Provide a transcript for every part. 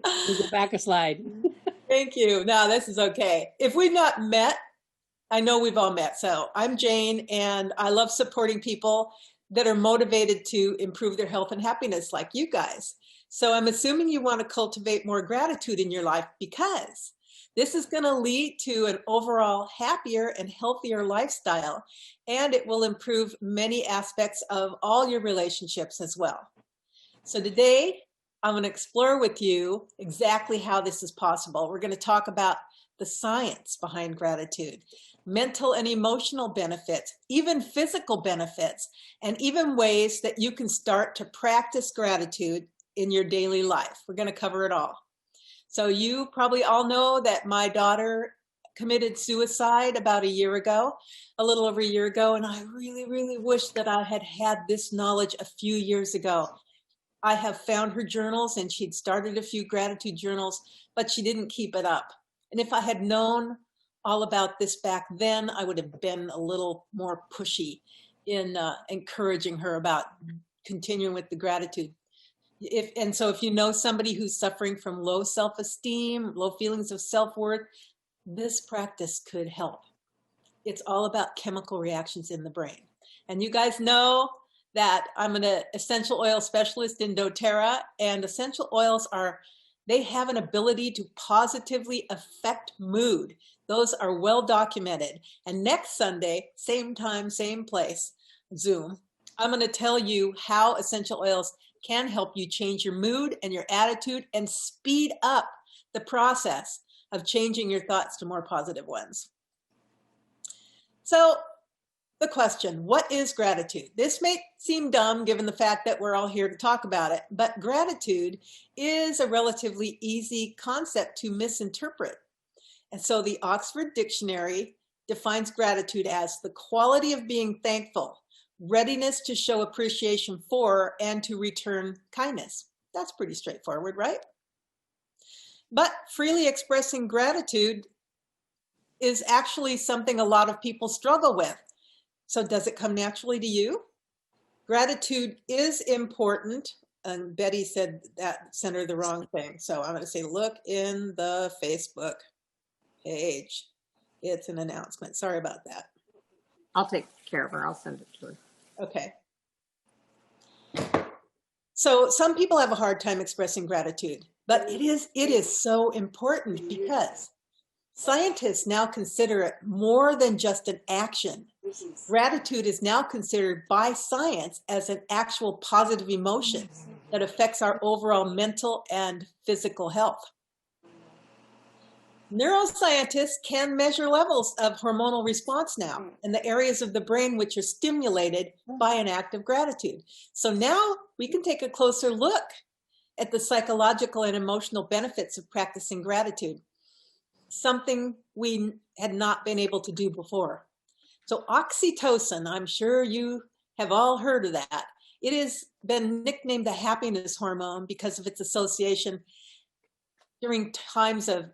Go back a slide. Thank you. No, this is okay. If we've not met, I know we've all met. So I'm Jane, and I love supporting people that are motivated to improve their health and happiness like you guys. So I'm assuming you want to cultivate more gratitude in your life because this is going to lead to an overall happier and healthier lifestyle, and it will improve many aspects of all your relationships as well. So today, I'm going to explore with you exactly how this is possible. We're going to talk about the science behind gratitude, mental and emotional benefits, even physical benefits, and even ways that you can start to practice gratitude in your daily life. We're going to cover it all. So you probably all know that my daughter committed suicide about a year ago, a little over a year ago, and I really, really wish that I had had this knowledge a few years ago. I have found her journals, and she'd started a few gratitude journals, but she didn't keep it up. And if I had known all about this back then, I would have been a little more pushy in encouraging her about continuing with the gratitude. So if you know somebody who's suffering from low self-esteem, low feelings of self-worth, this practice could help. It's all about chemical reactions in the brain. And you guys know that I'm an essential oil specialist in doTERRA, and essential oils they have an ability to positively affect mood. Those are well documented. And next Sunday, same time, same place, Zoom, I'm going to tell you how essential oils can help you change your mood and your attitude and speed up the process of changing your thoughts to more positive ones. So the question, what is gratitude? This may seem dumb given the fact that we're all here to talk about it, but gratitude is a relatively easy concept to misinterpret. And so the Oxford Dictionary defines gratitude as the quality of being thankful, readiness to show appreciation for and to return kindness. That's pretty straightforward, right? But freely expressing gratitude is actually something a lot of people struggle with. So does it come naturally to you? Gratitude is important. And Betty said that sent her the wrong thing. So I'm going to say, look in the Facebook page. It's an announcement. Sorry about that. I'll take care of her. I'll send it to her. Okay. So some people have a hard time expressing gratitude, but it is so important because scientists now consider it more than just an action. Gratitude is now considered by science as an actual positive emotion that affects our overall mental and physical health. Neuroscientists can measure levels of hormonal response now in the areas of the brain which are stimulated by an act of gratitude. So now we can take a closer look at the psychological and emotional benefits of practicing gratitude, something we had not been able to do before. So oxytocin, I'm sure you have all heard of that. It has been nicknamed the happiness hormone because of its association during times of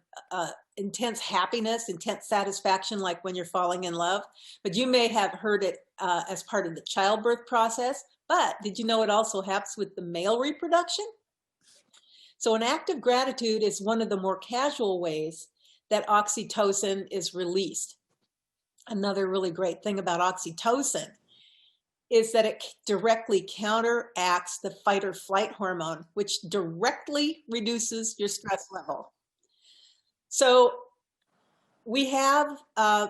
intense happiness, intense satisfaction, like when you're falling in love. But you may have heard it as part of the childbirth process. But did you know it also happens with the male reproduction? So an act of gratitude is one of the more casual ways that oxytocin is released. Another really great thing about oxytocin is that it directly counteracts the fight or flight hormone, which directly reduces your stress level. So we have,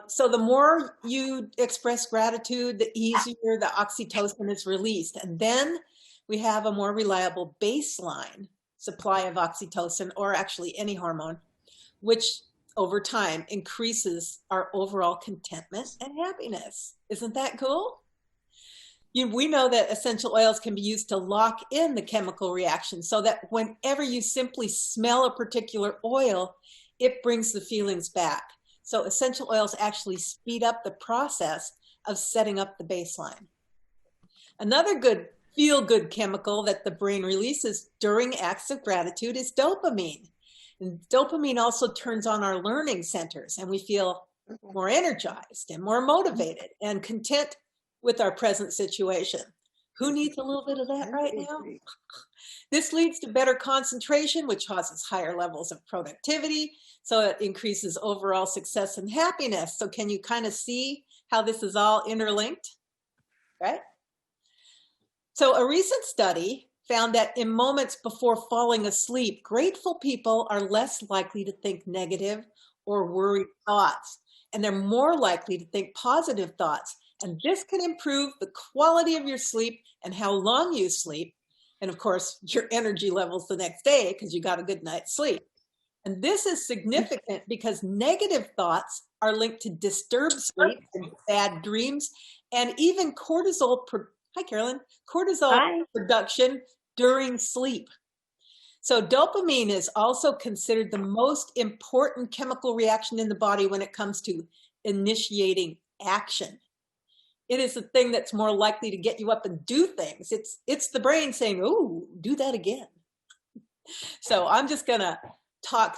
so the more you express gratitude, the easier the oxytocin is released. And then we have a more reliable baseline supply of oxytocin, or actually any hormone, which over time increases our overall contentment and happiness. Isn't that cool? We know that essential oils can be used to lock in the chemical reaction so that whenever you simply smell a particular oil, it brings the feelings back. So essential oils actually speed up the process of setting up the baseline. Another good feel-good chemical that the brain releases during acts of gratitude is dopamine. And dopamine also turns on our learning centers, and we feel more energized and more motivated and content with our present situation. Who needs a little bit of that right now? This leads to better concentration, which causes higher levels of productivity. So it increases overall success and happiness. So can you kind of see how this is all interlinked, right? So a recent study found that in moments before falling asleep, grateful people are less likely to think negative or worried thoughts, and they're more likely to think positive thoughts. And this can improve the quality of your sleep and how long you sleep. And of course, your energy levels the next day because you got a good night's sleep. And this is significant because negative thoughts are linked to disturbed sleep and bad dreams, and even hi Carolyn, cortisol Hi. production during sleep. So dopamine is also considered the most important chemical reaction in the body when it comes to initiating action. It is the thing that's more likely to get you up and do things. It's the brain saying, "Oh, do that again." So I'm just gonna talk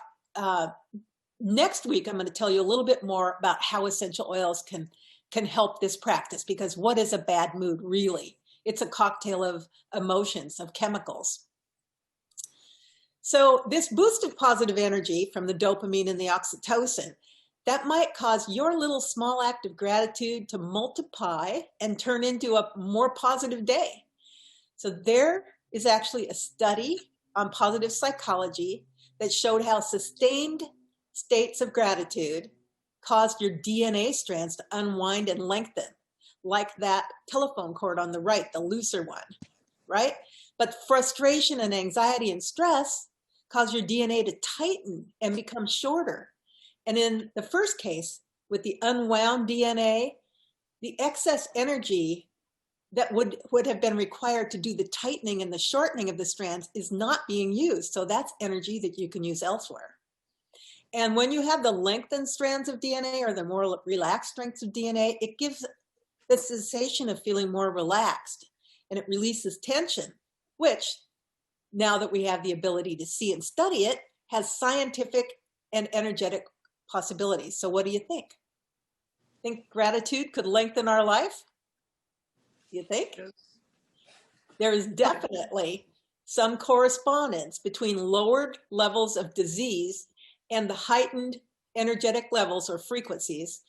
next week. I'm going to tell you a little bit more about how essential oils can help this practice, because what is a bad mood really? It's a cocktail of emotions, of chemicals. So this boost of positive energy from the dopamine and the oxytocin, that might cause your little small act of gratitude to multiply and turn into a more positive day. So there is actually a study on positive psychology that showed how sustained states of gratitude caused your DNA strands to unwind and lengthen, like that telephone cord on the right, the looser one, right? But frustration and anxiety and stress cause your DNA to tighten and become shorter. And in the first case, with the unwound DNA, the excess energy that would have been required to do the tightening and the shortening of the strands is not being used. So that's energy that you can use elsewhere. And when you have the lengthened strands of DNA or the more relaxed strands of DNA, it gives the sensation of feeling more relaxed, and it releases tension, which, now that we have the ability to see and study it, has scientific and energetic possibilities. So what do you think? Think gratitude could lengthen our life? You think? Yes. There is definitely some correspondence between lowered levels of disease and the heightened energetic levels or frequencies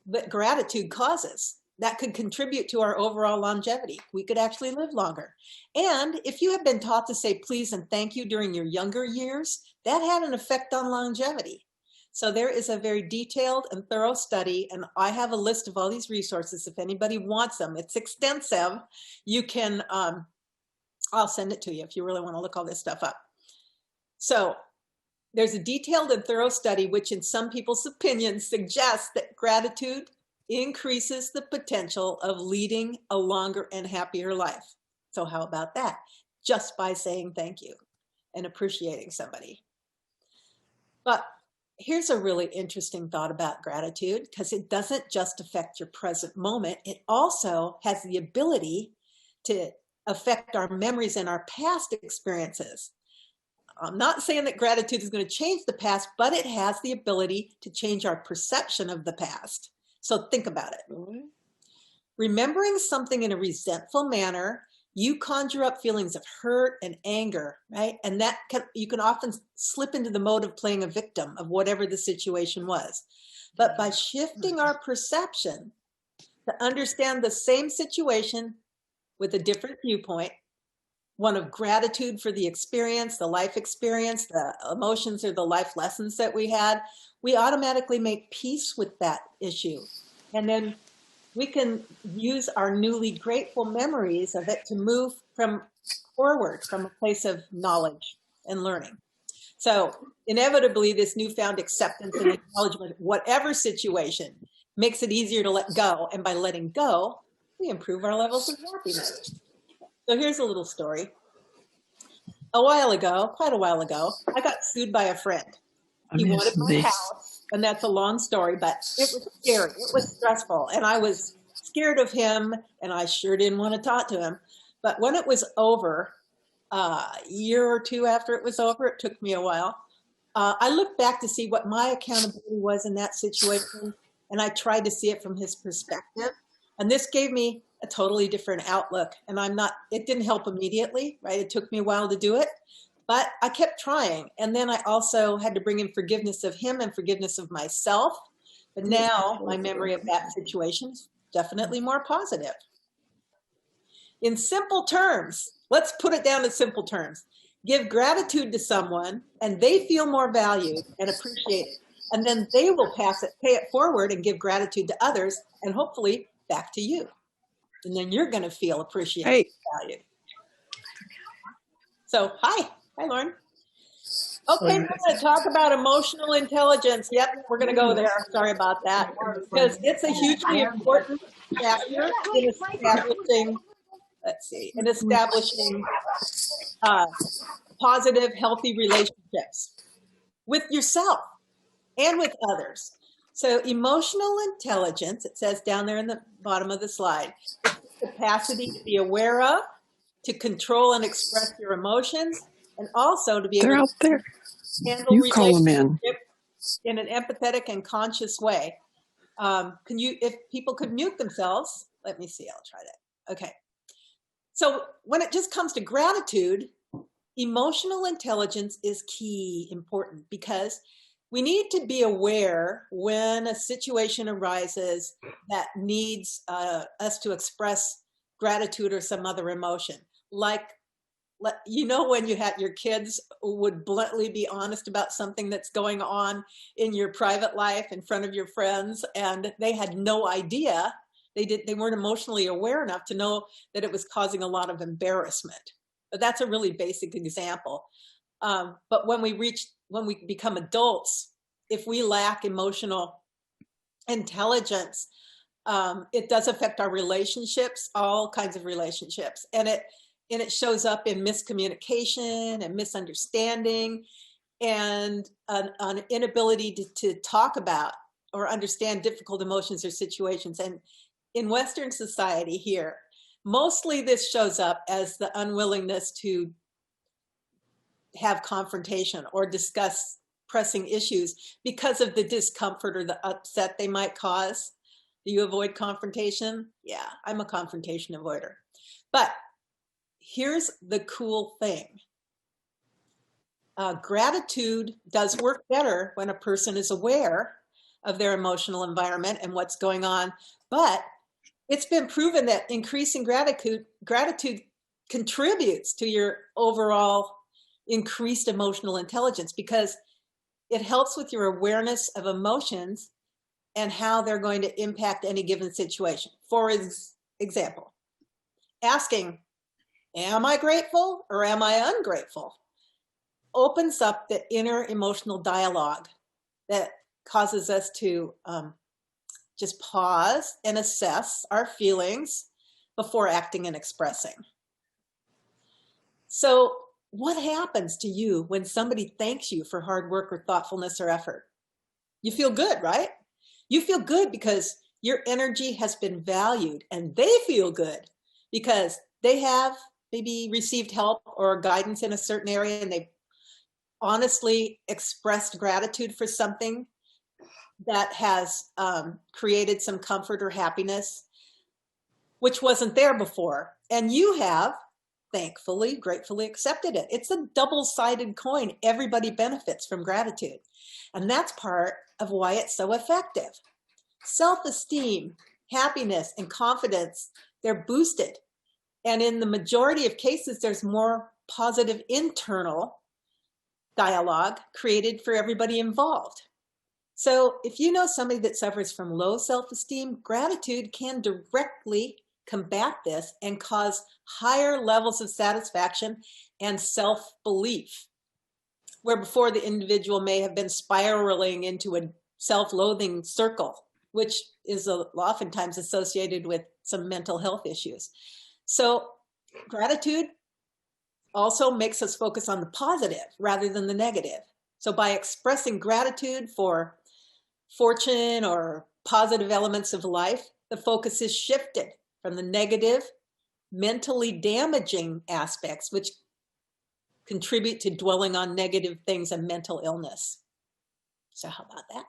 that gratitude causes. That could contribute to our overall longevity. We could actually live longer. And if you have been taught to say please and thank you during your younger years, that had an effect on longevity. So there is a very detailed and thorough study, and I have a list of all these resources if anybody wants them. It's extensive. You can, I'll send it to you if you really want to look all this stuff up. So there's a detailed and thorough study which in some people's opinions suggests that gratitude increases the potential of leading a longer and happier life. So how about that? Just by saying thank you and appreciating somebody. But here's a really interesting thought about gratitude, because it doesn't just affect your present moment. It also has the ability to affect our memories and our past experiences. I'm not saying that gratitude is going to change the past, but it has the ability to change our perception of the past. So think about it. Mm-hmm. Remembering something in a resentful manner, you conjure up feelings of hurt and anger, right? And that you can often slip into the mode of playing a victim of whatever the situation was. But by shifting our perception to understand the same situation with a different viewpoint, one of gratitude for the experience, the life experience, the emotions or the life lessons that we had, we automatically make peace with that issue. And then we can use our newly grateful memories of it to move forward from a place of knowledge and learning. So inevitably, this newfound acceptance and acknowledgement of whatever situation makes it easier to let go. And by letting go, we improve our levels of happiness. So here's a little story. A while ago, quite a while ago, I got sued by a friend. He wanted my house, and that's a long story, but it was scary. It was stressful, and I was scared of him, and I sure didn't want to talk to him. But when it was over, a year or two after it was over, it took me a while, I looked back to see what my accountability was in that situation, and I tried to see it from his perspective. And this gave me a totally different outlook. And it didn't help immediately, right? It took me a while to do it, but I kept trying. And then I also had to bring in forgiveness of him and forgiveness of myself. But now my memory of that situation is definitely more positive. In simple terms, let's put it down to simple terms. Give gratitude to someone and they feel more valued and appreciated. And then they will pay it forward and give gratitude to others and hopefully back to you. And then you're going to feel appreciated and valued. So, hi, Lauren. Okay, we're going to talk about emotional intelligence. Yep, we're going to go there. Sorry about that. Because it's a hugely important factor in establishing, positive, healthy relationships with yourself and with others. So emotional intelligence, it says down there in the bottom of the slide, is the capacity to be aware of, to control and express your emotions, and also to be able to handle relationships in an empathetic and conscious way. If people could mute themselves, let me see, I'll try that. Okay. So when it just comes to gratitude, emotional intelligence is important because we need to be aware when a situation arises that needs us to express gratitude or some other emotion. Like, when your kids would bluntly be honest about something that's going on in your private life in front of your friends, and they had no idea. They weren't emotionally aware enough to know that it was causing a lot of embarrassment. But that's a really basic example. But when we become adults, if we lack emotional intelligence, it does affect our relationships, all kinds of relationships. And it shows up in miscommunication and misunderstanding and an inability to talk about or understand difficult emotions or situations. And in Western society here, mostly this shows up as the unwillingness to have confrontation or discuss pressing issues because of the discomfort or the upset they might cause. Do you avoid confrontation? Yeah, I'm a confrontation avoider. But here's the cool thing. Gratitude does work better when a person is aware of their emotional environment and what's going on. But it's been proven that increasing gratitude contributes to your overall increased emotional intelligence because it helps with your awareness of emotions and how they're going to impact any given situation. For example, asking, am I grateful or am I ungrateful? Opens up the inner emotional dialogue that causes us to just pause and assess our feelings before acting and expressing. So what happens to you when somebody thanks you for hard work or thoughtfulness or effort? You feel good, right? You feel good because your energy has been valued, and they feel good because they have maybe received help or guidance in a certain area and they honestly expressed gratitude for something that has created some comfort or happiness, which wasn't there before. And you have, thankfully, gratefully accepted it. It's a double-sided coin. Everybody benefits from gratitude. And that's part of why it's so effective. Self-esteem, happiness, and confidence, they're boosted. And in the majority of cases, there's more positive internal dialogue created for everybody involved. So if you know somebody that suffers from low self-esteem, gratitude can directly combat this and cause higher levels of satisfaction and self-belief, where before the individual may have been spiraling into a self-loathing circle, which is oftentimes associated with some mental health issues. So gratitude also makes us focus on the positive rather than the negative. So by expressing gratitude for fortune or positive elements of life, the focus is shifted from the negative, mentally damaging aspects, which contribute to dwelling on negative things and mental illness. So how about that?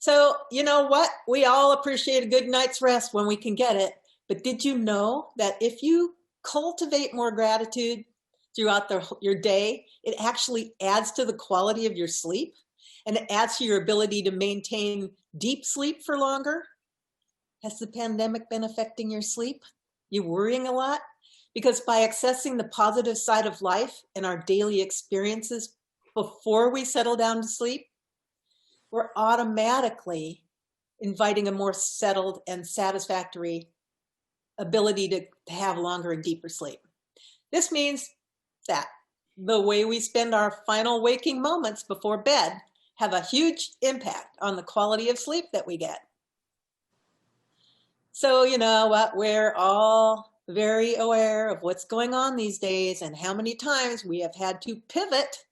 So, you know what? We all appreciate a good night's rest when we can get it. But did you know that if you cultivate more gratitude throughout your day, it actually adds to the quality of your sleep and it adds to your ability to maintain deep sleep for longer? Has the pandemic been affecting your sleep? You worrying a lot? Because by accessing the positive side of life and our daily experiences before we settle down to sleep, we're automatically inviting a more settled and satisfactory ability to have longer and deeper sleep. This means that the way we spend our final waking moments before bed have a huge impact on the quality of sleep that we get. So, you know what, we're all very aware of what's going on these days and how many times we have had to pivot,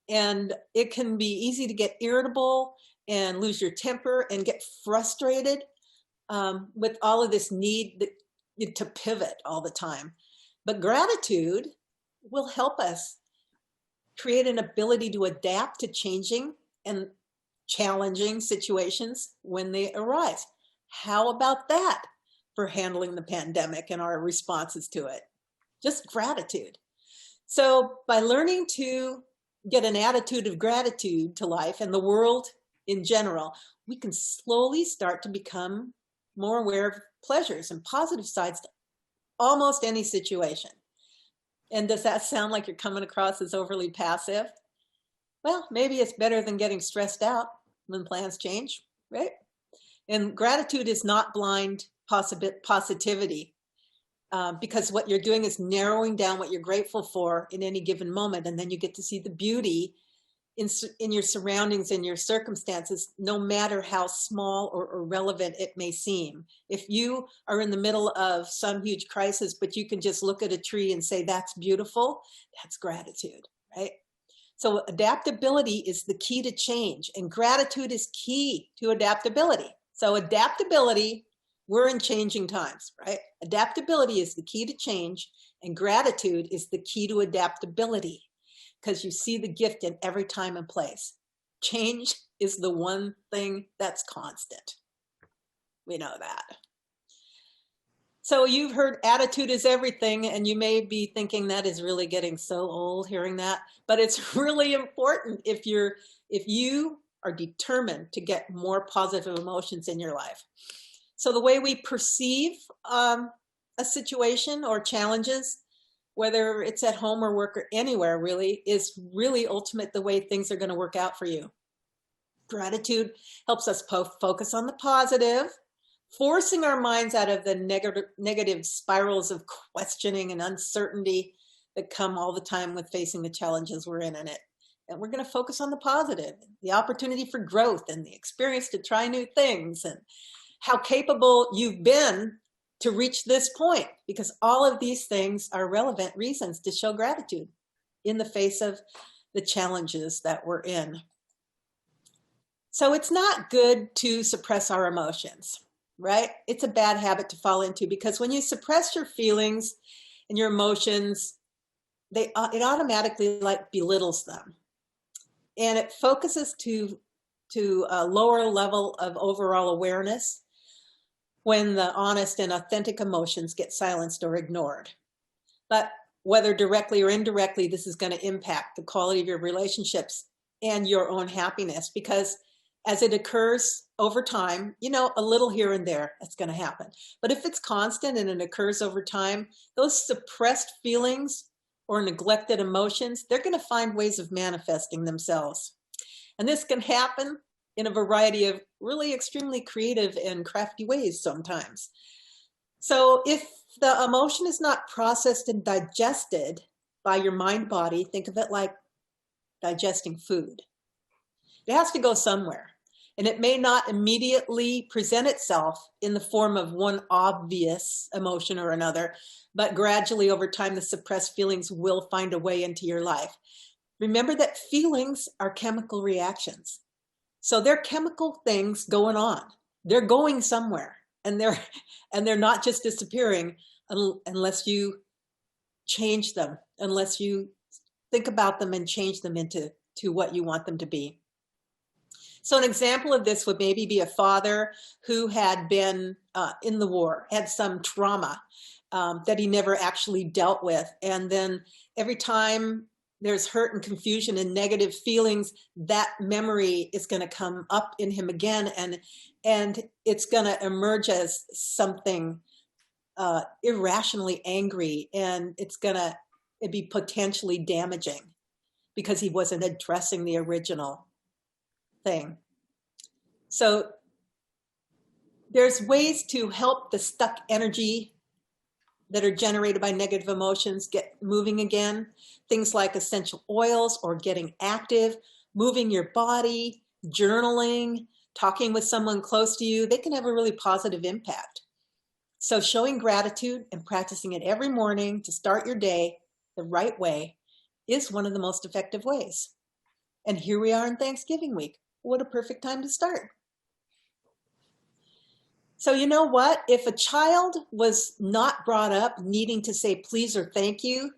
and it can be easy to get irritable and lose your temper and get frustrated with all of this need to pivot all the time. But gratitude will help us create an ability to adapt to changing and challenging situations when they arise. How about that for handling the pandemic and our responses to it? Just gratitude. So by learning to get an attitude of gratitude to life and the world in general, we can slowly start to become more aware of pleasures and positive sides to almost any situation. And does that sound like you're coming across as overly passive? Well, maybe it's better than getting stressed out when plans change, right? And gratitude is not blind positivity, because what you're doing is narrowing down what you're grateful for in any given moment. And then you get to see the beauty in your surroundings and your circumstances, no matter how small or irrelevant it may seem. If you are in the middle of some huge crisis, but you can just look at a tree and say, that's beautiful, that's gratitude, right? So adaptability is the key to change, and gratitude is key to adaptability. So adaptability, we're in changing times, right? Adaptability is the key to change, and gratitude is the key to adaptability, because you see the gift in every time and place. Change is the one thing that's constant. We know that. So you've heard attitude is everything, and you may be thinking that is really getting so old hearing that, but it's really important if you are determined to get more positive emotions in your life. So the way we perceive a situation or challenges, whether it's at home or work or anywhere really, is really ultimate the way things are going to work out for you. Gratitude helps us focus on the positive, forcing our minds out of the negative spirals of questioning and uncertainty that come all the time with facing the challenges we're in it. And we're going to focus on the positive, the opportunity for growth and the experience to try new things and how capable you've been to reach this point, because all of these things are relevant reasons to show gratitude in the face of the challenges that we're in. So it's not good to suppress our emotions, right? It's a bad habit to fall into, because when you suppress your feelings and your emotions, it automatically like belittles them. And it focuses to a lower level of overall awareness when the honest and authentic emotions get silenced or ignored. But whether directly or indirectly, this is going to impact the quality of your relationships and your own happiness, because as it occurs over time, you know, a little here and there, it's going to happen. But if it's constant and it occurs over time, those suppressed feelings or neglected emotions, they're going to find ways of manifesting themselves. And this can happen in a variety of really extremely creative and crafty ways sometimes. So if the emotion is not processed and digested by your mind body, think of it like digesting food. It has to go somewhere. And it may not immediately present itself in the form of one obvious emotion or another, but gradually over time, the suppressed feelings will find a way into your life. Remember that feelings are chemical reactions. So they're chemical things going on. They're going somewhere, and they're not just disappearing unless you change them, unless you think about them and change them into what you want them to be. So an example of this would maybe be a father who had been in the war, had some trauma that he never actually dealt with. And then every time there's hurt and confusion and negative feelings, that memory is going to come up in him again. And it's going to emerge as something irrationally angry, and it's going to be potentially damaging because he wasn't addressing the original thing. So there's ways to help the stuck energy that are generated by negative emotions get moving again. Things like essential oils or getting active, moving your body, journaling, talking with someone close to you, they can have a really positive impact. So showing gratitude and practicing it every morning to start your day the right way is one of the most effective ways. And here we are in Thanksgiving week. What a perfect time to start. So you know what? If a child was not brought up needing to say please or thank you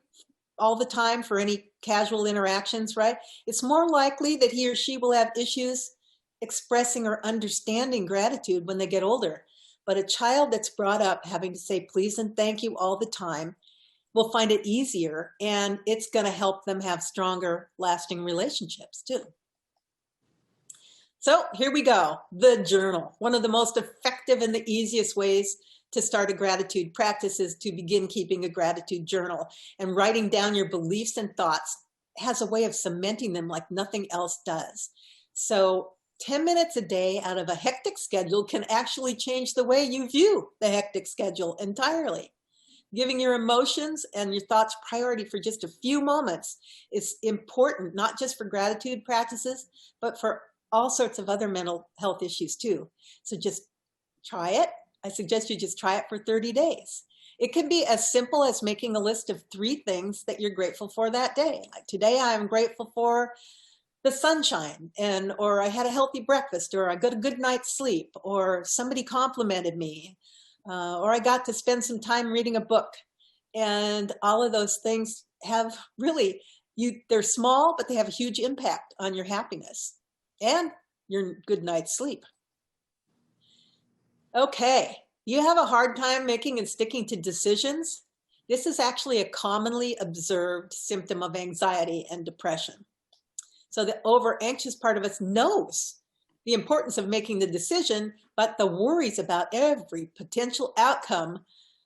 all the time for any casual interactions, right? It's more likely that he or she will have issues expressing or understanding gratitude when they get older. But a child that's brought up having to say please and thank you all the time will find it easier, and it's going to help them have stronger, lasting relationships too. So here we go, the journal. One of the most effective and the easiest ways to start a gratitude practice is to begin keeping a gratitude journal, and writing down your beliefs and thoughts has a way of cementing them like nothing else does. So 10 minutes a day out of a hectic schedule can actually change the way you view the hectic schedule entirely. Giving your emotions and your thoughts priority for just a few moments is important, not just for gratitude practices, but for all sorts of other mental health issues too. So just try it. I suggest you just try it for 30 days. It can be as simple as making a list of 3 things that you're grateful for that day. Like today I'm grateful for the sunshine, or I had a healthy breakfast, or I got a good night's sleep, or somebody complimented me, or I got to spend some time reading a book. And all of those things have really, they're small, but they have a huge impact on your happiness and your good night's sleep. Okay, you have a hard time making and sticking to decisions? This is actually a commonly observed symptom of anxiety and depression. So the over-anxious part of us knows the importance of making the decision, but the worries about every potential outcome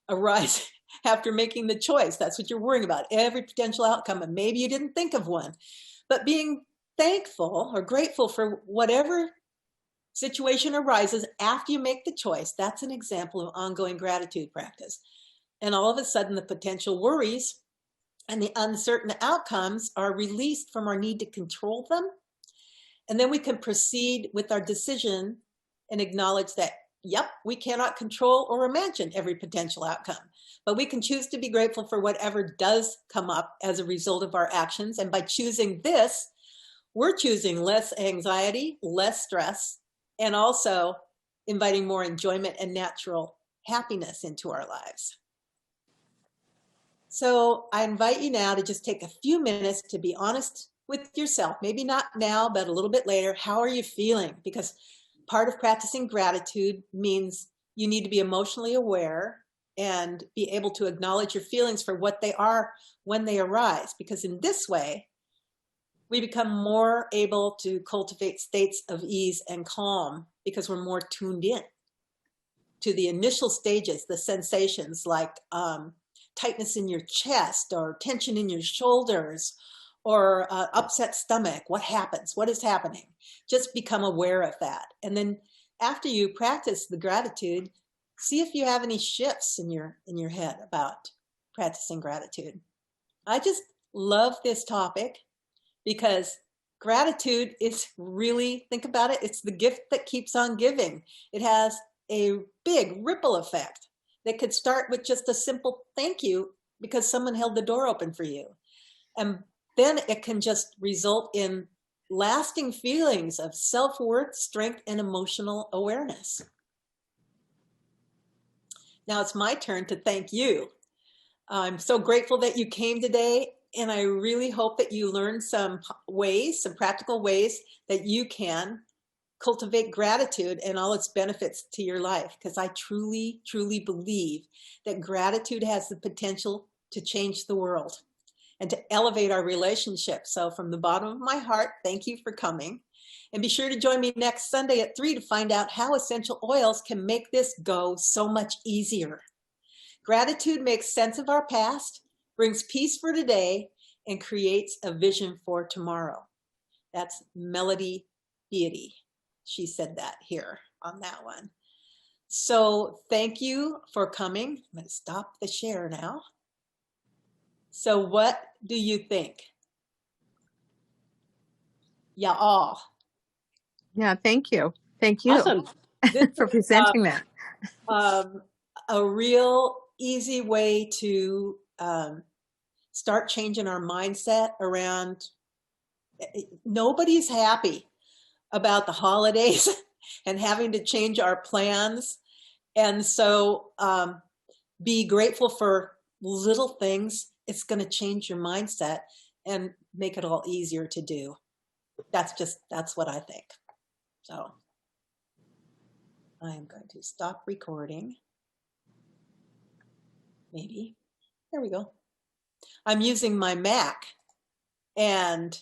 arise after making the choice. That's what you're worrying about, every potential outcome, and maybe you didn't think of one. But being thankful or grateful for whatever situation arises after you make the choice, that's an example of ongoing gratitude practice. And all of a sudden, the potential worries and the uncertain outcomes are released from our need to control them. And then we can proceed with our decision and acknowledge that, yep, we cannot control or imagine every potential outcome, but we can choose to be grateful for whatever does come up as a result of our actions. And by choosing this, we're choosing less anxiety, less stress, and also inviting more enjoyment and natural happiness into our lives. So I invite you now to just take a few minutes to be honest with yourself. Maybe not now, but a little bit later. How are you feeling? Because part of practicing gratitude means you need to be emotionally aware and be able to acknowledge your feelings for what they are when they arise. Because in this way, we become more able to cultivate states of ease and calm because we're more tuned in to the initial stages, the sensations like tightness in your chest or tension in your shoulders or upset stomach. What happens? What is happening? Just become aware of that. And then after you practice the gratitude, see if you have any shifts in your head about practicing gratitude. I just love this topic because gratitude is really, think about it, it's the gift that keeps on giving. It has a big ripple effect that could start with just a simple thank you because someone held the door open for you. And then it can just result in lasting feelings of self-worth, strength, and emotional awareness. Now it's my turn to thank you. I'm so grateful that you came today, and I really hope that you learned some ways, some practical ways that you can cultivate gratitude and all its benefits to your life, because I truly, truly believe that gratitude has the potential to change the world and to elevate our relationship. So from the bottom of my heart, thank you for coming. And be sure to join me next Sunday at 3 to find out how essential oils can make this go so much easier. Gratitude makes sense of our past, brings peace for today, and creates a vision for tomorrow. That's Melody Beatty. She said that here on that one. So thank you for coming. I'm going to stop the share now. So what do you think? Y'all. Yeah, thank you. Thank you Awesome. for presenting that. A real easy way to start changing our mindset around. Nobody's happy about the holidays and having to change our plans. And so be grateful for little things. It's going to change your mindset and make it all easier to do. That's what I think. So I am going to stop recording. Maybe. There we go. I'm using my Mac and